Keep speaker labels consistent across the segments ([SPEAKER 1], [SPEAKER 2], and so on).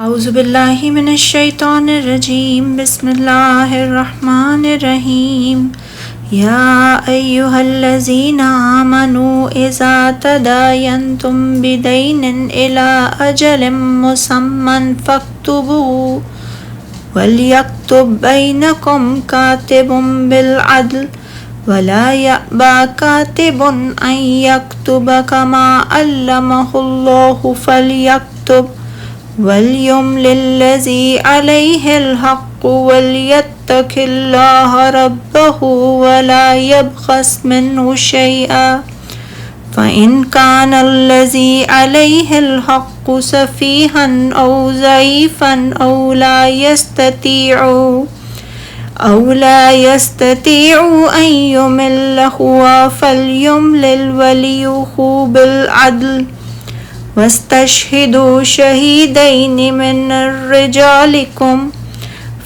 [SPEAKER 1] اعوذ باللہ من الشیطان الرجیم بسم اللہ الرحمن الرحیم یا ایہا الذین آمنوا اذا تداینتم بدین الی اجل مسمی فاکتبوا ولیکتب بینکم کاتب بالعدل ولا یأبی کاتب ان یکتب کما علمہ اللہ فلیکتب وَلْيُمْلِ الَّذِي عَلَيْهِ الْحَقُّ وَلْيَتَّقِ اللَّهَ رَبَّهُ وَلَا يَبْخَسْ مِنْهُ شَيْئًا فَإِنْ كَانَ الَّذِي عَلَيْهِ الْحَقُّ سَفِيهًا أَوْ ضَعِيفًا أَوْ لَا يَسْتَطِيعُ أَنْ يُمِلَّ هُوَ فَلْيُمْلِلْ وَلِيُّهُ بِالْعَدْلِ وَاسْتَشْهِدُوا شَهِيدَيْنِ مِنْ رِجَالِكُمْ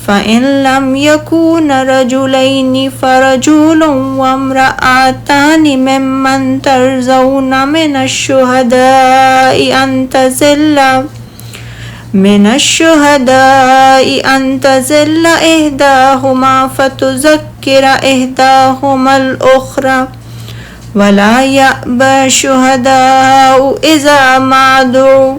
[SPEAKER 1] فَإِنْ لَمْ يَكُونَا رَجُلَيْنِ فَرَجُلٌ وَامْرَأَتَانِ مِمَّنْ تَرْضَوْنَ مِنَ الشُّهَدَاءِ أَنْ تَضِلَّ إِحْدَاهُمَا فَتُذَكِّرَ إِحْدَاهُمَا الْأُخْرَى وَلَا يَأْبَى الشُّهَدَاءُ إِذَا مَا دُعُوا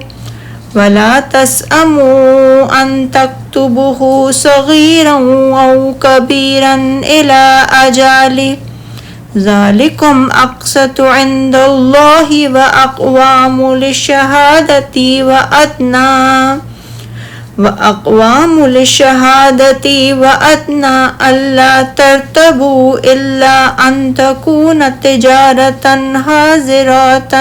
[SPEAKER 1] وَلَا تَسْأَمُوا أَن تَكْتُبُوهُ صَغِيرًا أَوْ كَبِيرًا إِلَى أَجَلِهِ ذَلِكُمْ أَقْسَطُ عِندَ اللَّهِ وَأَقْوَامُ لِلشَّهَادَةِ وَأَدْنَىٰ أَلَّا تَرْتَابُوا إِلَّا أَن تَكُونَ تِجَارَةً حَاضِرَةً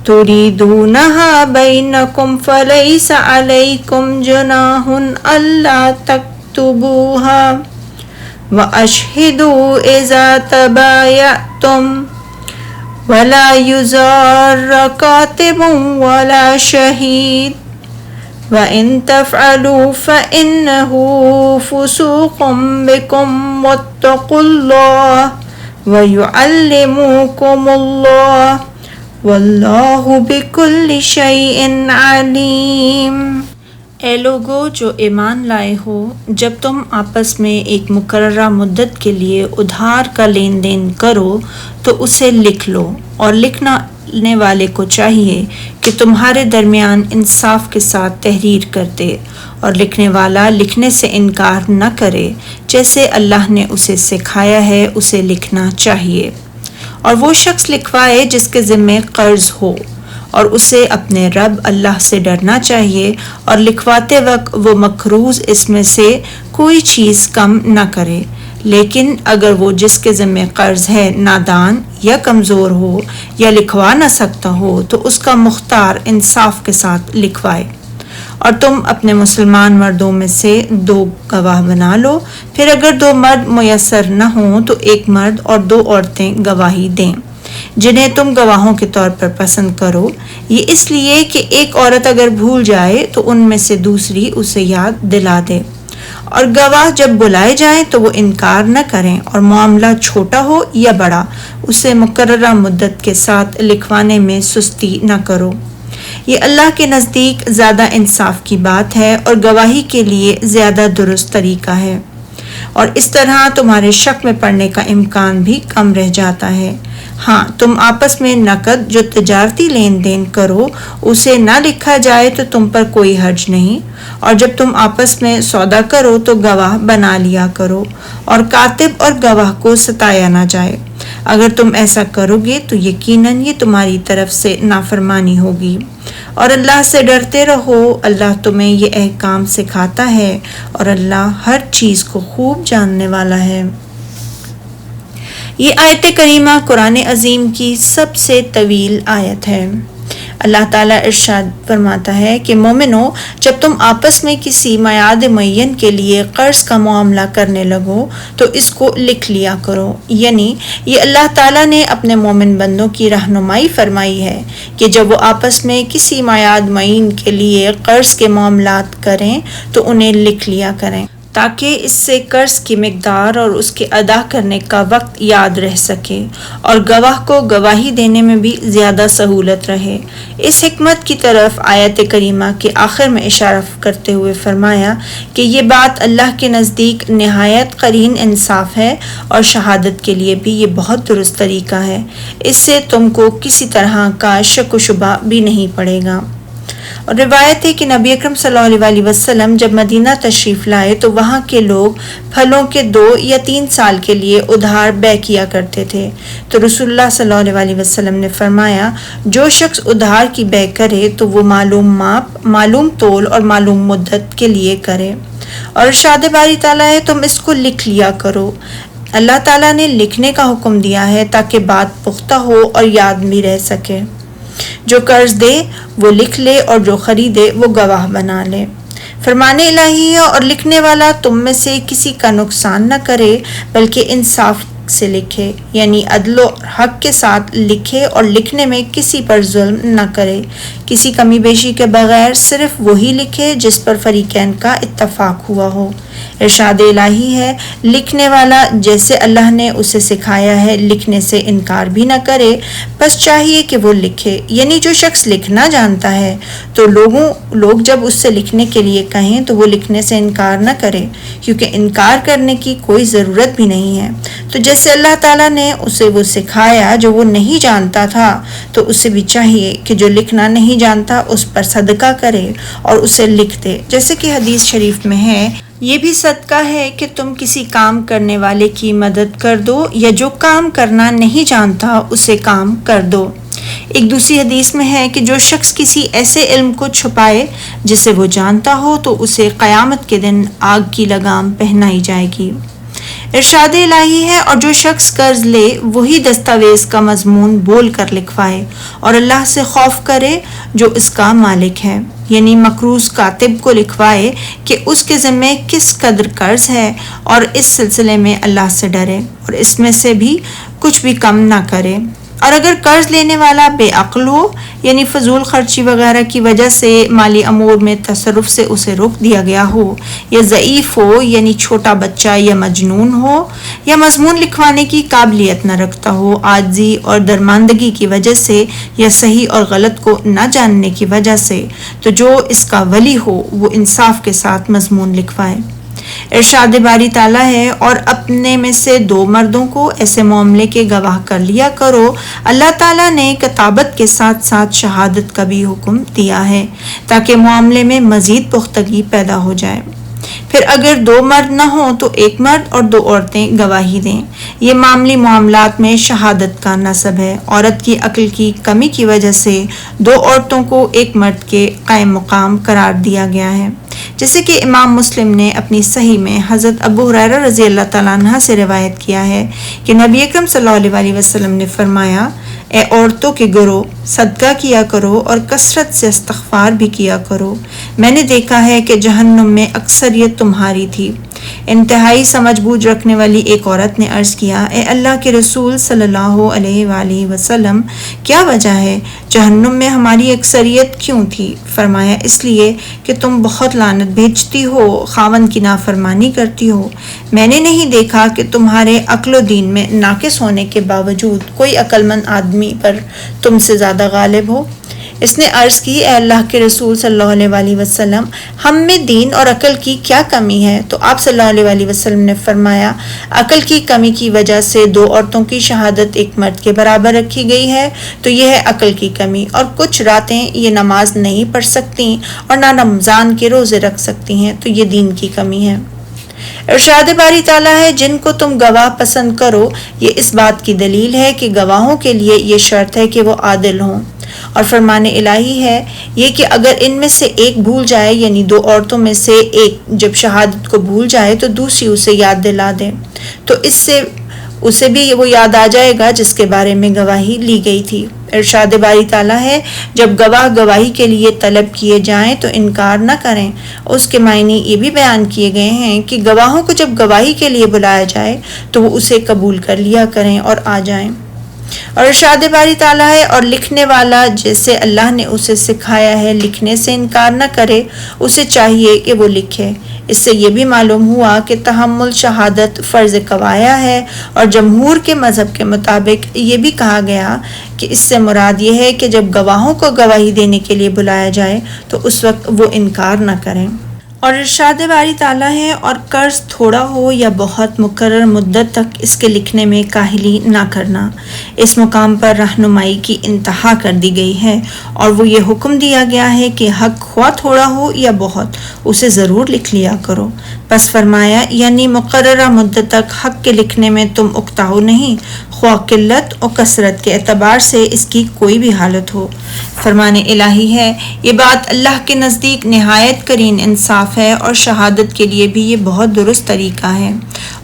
[SPEAKER 1] تُرِيدُونَهَا بَيْنَكُمْ فَلَيْسَ عَلَيْكُمْ جُنَاحٌ أَلَّا تَكْتُبُوهَا وَأَشْهِدُوا إِذَا تَبَايَعْتُمْ وَلَا يُضَارَّ كَاتِبٌ وَلَا شَهِيدٌ وَإِن تَفْعَلُوا فَإِنَّهُ فُسُوقٌ بِكُمْ وَاتَّقُوا اللَّهَ وَيُعَلِّمُكُمُ اللَّهُ وَاللَّهُ بِكُلِّ شَيْءٍ عَلِيمٌ۔
[SPEAKER 2] اے لوگو جو ایمان لائے ہو، جب تم آپس میں ایک مقررہ مدت کے لیے ادھار کا لین دین کرو تو اسے لکھ لو، اور لکھنے والے کو چاہیے کہ تمہارے درمیان انصاف کے ساتھ تحریر کر دے، اور لکھنے والا لکھنے سے انکار نہ کرے، جیسے اللہ نے اسے سکھایا ہے اسے لکھنا چاہیے، اور وہ شخص لکھوائے جس کے ذمے قرض ہو، اور اسے اپنے رب اللہ سے ڈرنا چاہیے، اور لکھواتے وقت وہ مقروض اس میں سے کوئی چیز کم نہ کرے، لیکن اگر وہ جس کے ذمہ قرض ہے نادان یا کمزور ہو یا لکھوا نہ سکتا ہو تو اس کا مختار انصاف کے ساتھ لکھوائے، اور تم اپنے مسلمان مردوں میں سے 2 گواہ بنا لو، پھر اگر 2 مرد میسر نہ ہوں تو 1 مرد اور 2 عورتیں گواہی دیں جنہیں تم گواہوں کے طور پر پسند کرو، یہ اس لیے کہ ایک عورت اگر بھول جائے تو ان میں سے دوسری اسے یاد دلا دے، اور گواہ جب بلائے جائیں تو وہ انکار نہ کریں، اور معاملہ چھوٹا ہو یا بڑا اسے مقررہ مدت کے ساتھ لکھوانے میں سستی نہ کرو، یہ اللہ کے نزدیک زیادہ انصاف کی بات ہے اور گواہی کے لیے زیادہ درست طریقہ ہے، اور اس طرح تمہارے شک میں پڑنے کا امکان بھی کم رہ جاتا ہے۔ ہاں، تم آپس میں نقد جو تجارتی لین دین کرو اسے نہ لکھا جائے تو تم پر کوئی حرج نہیں، اور جب تم آپس میں سودا کرو تو گواہ بنا لیا کرو، اور کاتب اور گواہ کو ستایا نہ جائے، اگر تم ایسا کرو گے تو یقیناً یہ تمہاری طرف سے نافرمانی ہوگی، اور اللہ سے ڈرتے رہو، اللہ تمہیں یہ احکام سکھاتا ہے اور اللہ ہر چیز کو خوب جاننے والا ہے۔ یہ آیت کریمہ قرآن عظیم کی سب سے طویل آیت ہے۔ اللہ تعالیٰ ارشاد فرماتا ہے کہ مومنو، جب تم آپس میں کسی میعاد معین کے لیے قرض کا معاملہ کرنے لگو تو اس کو لکھ لیا کرو، یعنی یہ اللہ تعالیٰ نے اپنے مومن بندوں کی رہنمائی فرمائی ہے کہ جب وہ آپس میں کسی میعاد معین کے لیے قرض کے معاملات کریں تو انہیں لکھ لیا کریں۔ تاکہ اس سے قرض کی مقدار اور اس کے ادا کرنے کا وقت یاد رہ سکے اور گواہ کو گواہی دینے میں بھی زیادہ سہولت رہے۔ اس حکمت کی طرف آیت کریمہ کے آخر میں اشارہ کرتے ہوئے فرمایا کہ یہ بات اللہ کے نزدیک نہایت قرین انصاف ہے اور شہادت کے لیے بھی یہ بہت درست طریقہ ہے، اس سے تم کو کسی طرح کا شک و شبہ بھی نہیں پڑے گا۔ اور روایت ہے کہ نبی اکرم صلی اللہ علیہ وسلم جب مدینہ تشریف لائے تو وہاں کے لوگ پھلوں کے 2 یا 3 سال کے لیے ادھار بے کیا کرتے تھے، تو رسول اللہ صلی اللہ علیہ وسلم نے فرمایا جو شخص ادھار کی بے کرے تو وہ معلوم ماپ، معلوم تول اور معلوم مدت کے لیے کرے۔ اور ارشاد باری تعالیٰ ہے تم اس کو لکھ لیا کرو۔ اللہ تعالیٰ نے لکھنے کا حکم دیا ہے تاکہ بات پختہ ہو اور یاد بھی رہ سکے۔ جو قرض دے وہ لکھ لے اور جو خریدے وہ گواہ بنا لے۔ فرمان الہی ہے اور لکھنے والا تم میں سے کسی کا نقصان نہ کرے بلکہ انصاف سے لکھے، یعنی عدل و حق کے ساتھ لکھے اور لکھنے میں کسی پر ظلم نہ کرے، کسی کمی بیشی کے بغیر صرف وہی لکھے جس پر فریقین کا اتفاق ہوا ہو۔ ارشاد الہی ہے لکھنے والا جیسے اللہ نے اسے سکھایا ہے لکھنے سے انکار بھی نہ کرے، بس چاہیے کہ وہ لکھے، یعنی جو شخص لکھنا جانتا ہے تو لوگ جب اس سے لکھنے کے لیے کہیں تو وہ لکھنے سے انکار نہ کرے، کیونکہ انکار کرنے کی کوئی ضرورت بھی نہیں ہے۔ تو جیسے اللہ تعالیٰ نے اسے وہ سکھایا جو وہ نہیں جانتا تھا، تو اسے بھی چاہیے کہ جو لکھنا نہیں جانتا اس پر صدقہ کرے اور اسے لکھ دے، جیسے کہ حدیث شریف میں ہے یہ بھی صدقہ ہے کہ تم کسی کام کرنے والے کی مدد کر دو یا جو کام کرنا نہیں جانتا اسے کام کر دو۔ ایک دوسری حدیث میں ہے کہ جو شخص کسی ایسے علم کو چھپائے جسے وہ جانتا ہو تو اسے قیامت کے دن آگ کی لگام پہنائی جائے گی۔ ارشاد الہی ہے اور جو شخص قرض لے وہی دستاویز کا مضمون بول کر لکھوائے اور اللہ سے خوف کرے جو اس کا مالک ہے، یعنی مقروض کاتب کو لکھوائے کہ اس کے ذمے کس قدر قرض ہے اور اس سلسلے میں اللہ سے ڈرے اور اس میں سے بھی کچھ بھی کم نہ کرے۔ اور اگر قرض لینے والا بے عقل ہو، یعنی فضول خرچی وغیرہ کی وجہ سے مالی امور میں تصرف سے اسے روک دیا گیا ہو، یا ضعیف ہو یعنی چھوٹا بچہ یا مجنون ہو، یا مضمون لکھوانے کی قابلیت نہ رکھتا ہو عاجزی اور درماندگی کی وجہ سے یا صحیح اور غلط کو نہ جاننے کی وجہ سے، تو جو اس کا ولی ہو وہ انصاف کے ساتھ مضمون لکھوائے۔ ارشاد باری تعالیٰ ہے اور اپنے میں سے 2 مردوں کو ایسے معاملے کے گواہ کر لیا کرو۔ اللہ تعالیٰ نے کتابت کے ساتھ ساتھ شہادت کا بھی حکم دیا ہے تاکہ معاملے میں مزید پختگی پیدا ہو جائے۔ پھر اگر 2 مرد نہ ہوں تو 1 مرد اور 2 عورتیں گواہی دیں۔ یہ معاملی معاملات میں شہادت کا نصب ہے۔ عورت کی عقل کی کمی کی وجہ سے 2 عورتوں کو 1 مرد کے قائم مقام قرار دیا گیا ہے، جیسے کہ امام مسلم نے اپنی صحیح میں حضرت ابو ہریرہ رضی اللہ تعالیٰ عنہ سے روایت کیا ہے کہ نبی اکرم صلی اللہ علیہ وسلم نے فرمایا اے عورتوں کے گروہ صدقہ کیا کرو اور کثرت سے استغفار بھی کیا کرو، میں نے دیکھا ہے کہ جہنم میں اکثریت تمہاری تھی۔ انتہائی سمجھ بوجھ رکھنے والی ایک عورت نے عرض کیا اے اللہ کے رسول صلی اللہ علیہ وآلہ وسلم کیا وجہ ہے، جہنم میں ہماری اکثریت کیوں تھی؟ فرمایا اس لیے کہ تم بہت لعنت بھیجتی ہو، خاوند کی نافرمانی کرتی ہو، میں نے نہیں دیکھا کہ تمہارے عقل و دین میں ناقص ہونے کے باوجود کوئی عقل مند آدمی پر تم سے زیادہ غالب ہو۔ اس نے عرض کی اے اللہ کے رسول صلی اللہ علیہ وآلہ وسلم ہم میں دین اور عقل کی کیا کمی ہے؟ تو آپ صلی اللہ علیہ وآلہ وسلم نے فرمایا عقل کی کمی کی وجہ سے 2 عورتوں کی شہادت 1 مرد کے برابر رکھی گئی ہے، تو یہ ہے عقل کی کمی، اور کچھ راتیں یہ نماز نہیں پڑھ سکتی اور نہ رمضان کے روزے رکھ سکتی ہیں، تو یہ دین کی کمی ہے۔ ارشاد باری تعالیٰ ہے جن کو تم گواہ پسند کرو، یہ اس بات کی دلیل ہے کہ گواہوں کے لیے یہ شرط ہے کہ وہ عادل ہوں۔ اور فرمان الہی ہے یہ کہ اگر ان میں سے ایک بھول جائے، یعنی 2 عورتوں میں سے ایک جب شہادت کو بھول جائے تو دوسری اسے یاد دلا دے، تو اس سے اسے بھی وہ یاد آ جائے گا جس کے بارے میں گواہی لی گئی تھی۔ ارشاد باری تعالیٰ ہے جب گواہ گواہی کے لیے طلب کیے جائیں تو انکار نہ کریں۔ اس کے معنی یہ بھی بیان کیے گئے ہیں کہ گواہوں کو جب گواہی کے لیے بلایا جائے تو وہ اسے قبول کر لیا کریں اور آ جائیں۔ اور ارشاد باری تعالیٰ ہے اور لکھنے والا جیسے اللہ نے اسے سکھایا ہے لکھنے سے انکار نہ کرے، اسے چاہیے کہ وہ لکھے، اس سے یہ بھی معلوم ہوا کہ تحمل شہادت فرض کفایہ ہے، اور جمہور کے مذہب کے مطابق یہ بھی کہا گیا کہ اس سے مراد یہ ہے کہ جب گواہوں کو گواہی دینے کے لیے بلایا جائے تو اس وقت وہ انکار نہ کریں۔ اور ارشاد باری تعالیٰ ہے، اور قرض تھوڑا ہو یا بہت مقرر مدت تک اس کے لکھنے میں کاہلی نہ کرنا۔ اس مقام پر رہنمائی کی انتہا کر دی گئی ہے، اور وہ یہ حکم دیا گیا ہے کہ حق خواہ تھوڑا ہو یا بہت اسے ضرور لکھ لیا کرو۔ پس فرمایا یعنی مقررہ مدت تک حق کے لکھنے میں تم اکتاؤ نہیں، خواہ قلت اور کثرت کے اعتبار سے اس کی کوئی بھی حالت ہو۔ فرمان الہی ہے، یہ بات اللہ کے نزدیک نہایت کرین انصاف ہے، اور شہادت کے لیے بھی یہ بہت درست طریقہ ہے،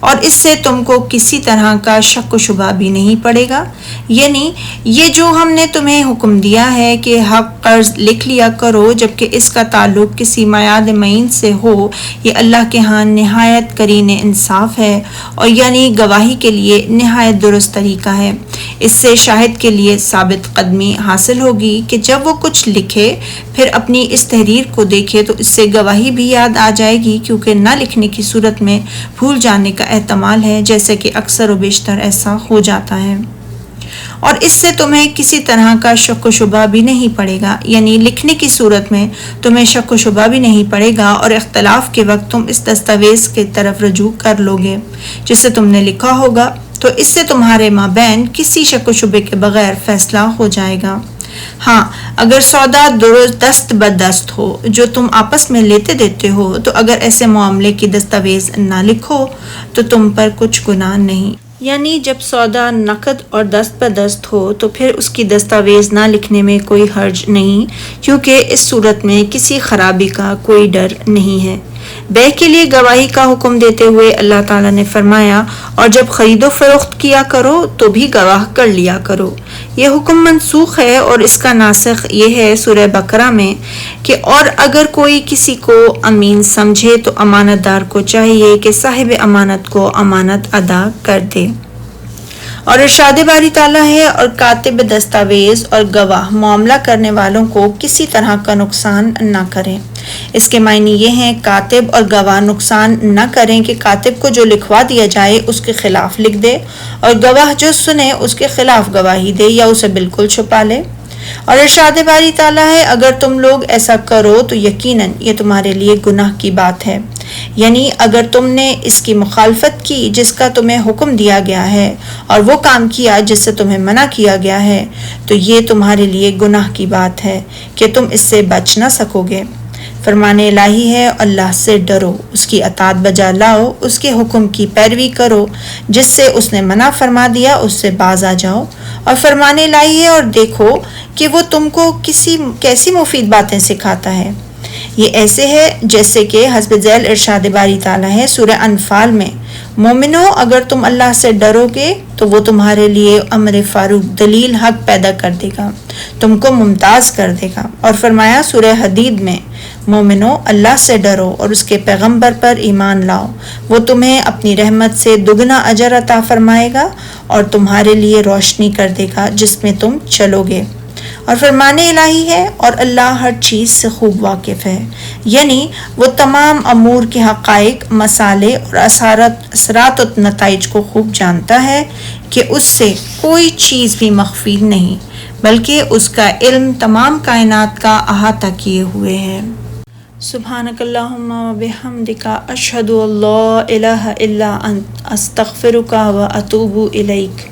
[SPEAKER 2] اور اس سے تم کو کسی طرح کا شک و شبہ بھی نہیں پڑے گا۔ یعنی یہ جو ہم نے تمہیں حکم دیا ہے کہ حق قرض لکھ لیا کرو جبکہ اس کا تعلق کسی میعاد معین سے ہو، یہ اللہ کے ہاں نہایت کرین انصاف ہے، اور یعنی گواہی کے لیے نہایت درست طریقہ ہے۔ اس سے شاہد کے لیے ثابت قدمی حاصل ہوگی کہ جب وہ کچھ لکھے پھر اپنی اس تحریر کو دیکھے تو اس سے گواہی بھی یاد آ جائے گی، کیونکہ نہ لکھنے کی صورت میں بھول جانے کا احتمال ہے، جیسے کہ اکثر و بیشتر ایسا ہو جاتا ہے۔ اور اس سے تمہیں کسی طرح کا شک و شبہ بھی نہیں پڑے گا، یعنی لکھنے کی صورت میں تمہیں شک و شبہ بھی نہیں پڑے گا، اور اختلاف کے وقت تم اس دستاویز کی طرف رجوع کر لو گے جسے تم نے لکھا ہوگا، تو اس سے تمہارے مابین کسی شک و شبے کے بغیر فیصلہ ہو جائے گا۔ ہاں، اگر سودا دست بدست ہو جو تم آپس میں لیتے دیتے ہو، تو اگر ایسے معاملے کی دستاویز نہ لکھو تو تم پر کچھ گناہ نہیں۔ یعنی جب سودا نقد اور دست بدست ہو تو پھر اس کی دستاویز نہ لکھنے میں کوئی حرج نہیں، کیونکہ اس صورت میں کسی خرابی کا کوئی ڈر نہیں ہے۔ بیع کے لیے گواہی کا حکم دیتے ہوئے اللہ تعالیٰ نے فرمایا، اور جب خرید و فروخت کیا کرو تو بھی گواہ کر لیا کرو۔ یہ حکم منسوخ ہے، اور اس کا ناسخ یہ ہے سورہ بقرہ میں کہ اور اگر کوئی کسی کو امین سمجھے تو امانت دار کو چاہیے کہ صاحب امانت کو امانت ادا کر دے۔ اور ارشاد باری تعالیٰ ہے، اور کاتب دستاویز اور گواہ معاملہ کرنے والوں کو کسی طرح کا نقصان نہ کریں۔ اس کے معنی یہ ہیں کاتب اور گواہ نقصان نہ کریں کہ کاتب کو جو لکھوا دیا جائے اس کے خلاف لکھ دے، اور گواہ جو سنے اس کے خلاف گواہی دے یا اسے بالکل چھپا لے۔ اور ارشاد باری تعالیٰ ہے، اگر تم لوگ ایسا کرو تو یقیناً یہ تمہارے لیے گناہ کی بات ہے۔ یعنی اگر تم نے اس کی مخالفت کی جس کا تمہیں حکم دیا گیا ہے، اور وہ کام کیا جس سے تمہیں منع کیا گیا ہے، تو یہ تمہارے لیے گناہ کی بات ہے کہ تم اس سے بچ نہ سکو گے۔ فرمان الہی ہے، اللہ سے ڈرو، اس کی اطاعت بجا لاؤ، اس کے حکم کی پیروی کرو، جس سے اس نے منع فرما دیا اس سے باز آ جاؤ۔ اور فرمان الہی ہے، اور دیکھو کہ وہ تم کو کیسی مفید باتیں سکھاتا ہے۔ یہ ایسے ہے جیسے کہ حسب ذیل ارشاد باری تعالیٰ ہے سورہ انفال میں، مومنو اگر تم اللہ سے ڈرو گے تو وہ تمہارے لیے امر فاروق دلیل حق پیدا کر دے گا، تم کو ممتاز کر دے گا۔ اور فرمایا سورہ حدید میں، مومنو اللہ سے ڈرو اور اس کے پیغمبر پر ایمان لاؤ، وہ تمہیں اپنی رحمت سے دگنا اجر عطا فرمائے گا اور تمہارے لیے روشنی کر دے گا جس میں تم چلو گے۔ اور فرمان الہی ہے، اور اللہ ہر چیز سے خوب واقف ہے، یعنی وہ تمام امور کے حقائق، مسالے اور اثرات و نتائج کو خوب جانتا ہے کہ اس سے کوئی چیز بھی مخفی نہیں، بلکہ اس کا علم تمام کائنات کا احاطہ کیے ہوئے ہے۔ سبحانک اللہم و بحمدک، اشہد ان لا الہ الا انت، استغفرک و اتوب الیک۔